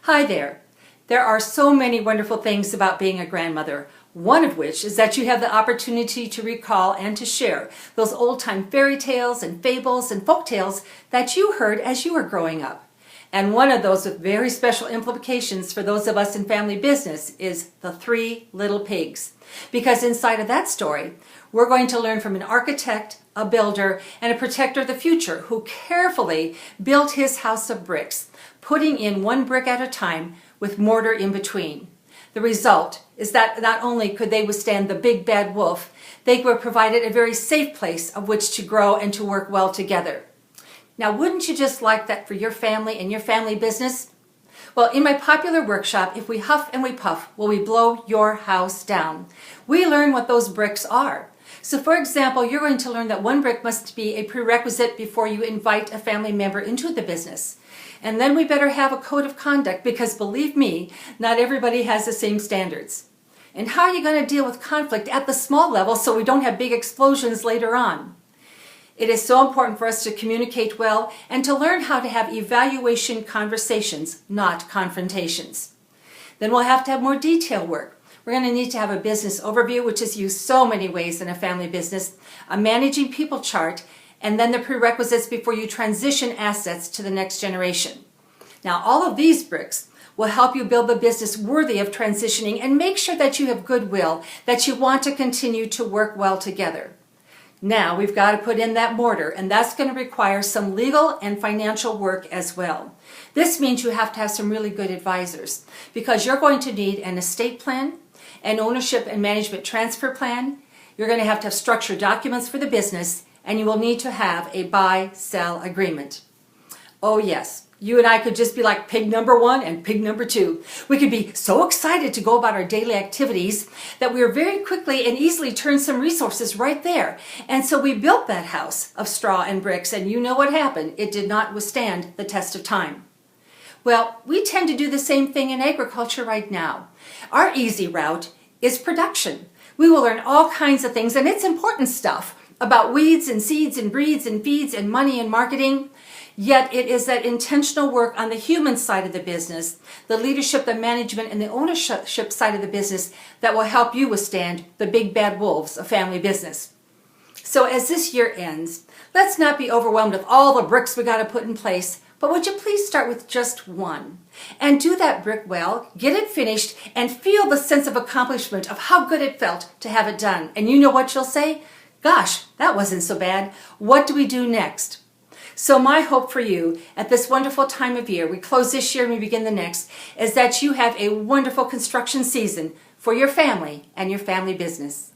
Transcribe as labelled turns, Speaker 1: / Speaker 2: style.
Speaker 1: Hi there. There are so many wonderful things about being a grandmother, one of which is that you have the opportunity to recall and to share those old-time fairy tales and fables and folk tales that you heard as you were growing up. And one of those with very special implications for those of us in family business is the Three Little Pigs. Because inside of that story, we're going to learn from an architect, a builder, and a protector of the future who carefully built his house of bricks, putting in one brick at a time with mortar in between. The result is that not only could they withstand the big bad wolf, they were provided a very safe place of which to grow and to work well together. Now, wouldn't you just like that for your family and your family business? Well, in my popular workshop, If We Huff and We Puff, Will We Blow Your House Down? We learn what those bricks are. So for example, you're going to learn that one brick must be a prerequisite before you invite a family member into the business. And then we better have a code of conduct because believe me, not everybody has the same standards. And how are you going to deal with conflict at the small level so we don't have big explosions later on? It is so important for us to communicate well and to learn how to have evaluation conversations, not confrontations. Then we'll have to have more detail work. We're going to need to have a business overview, which is used so many ways in a family business, a managing people chart, and then the prerequisites before you transition assets to the next generation. Now, all of these bricks will help you build the business worthy of transitioning and make sure that you have goodwill, that you want to continue to work well together. Now, we've got to put in that mortar, and that's going to require some legal and financial work as well. This means you have to have some really good advisors because you're going to need an estate plan, an ownership and management transfer plan. You're going to have structured documents for the business, and you will need to have a buy-sell agreement. Oh yes, you and I could just be like pig number one and pig number two. We could be so excited to go about our daily activities that we were very quickly and easily turn some resources right there. And so we built that house of straw and bricks, and you know what happened. It did not withstand the test of time. Well, we tend to do the same thing in agriculture right now. Our easy route is production. We will learn all kinds of things, and it's important stuff about weeds and seeds and breeds and feeds and money and marketing. Yet it is that intentional work on the human side of the business, the leadership, the management, and the ownership side of the business that will help you withstand the big bad wolves of family business. So as this year ends, let's not be overwhelmed with all the bricks we got to put in place, but would you please start with just one? And do that brick well, get it finished, and feel the sense of accomplishment of how good it felt to have it done. And you know what you'll say? Gosh, that wasn't so bad. What do we do next? So my hope for you at this wonderful time of year, we close this year and we begin the next, is that you have a wonderful construction season for your family and your family business.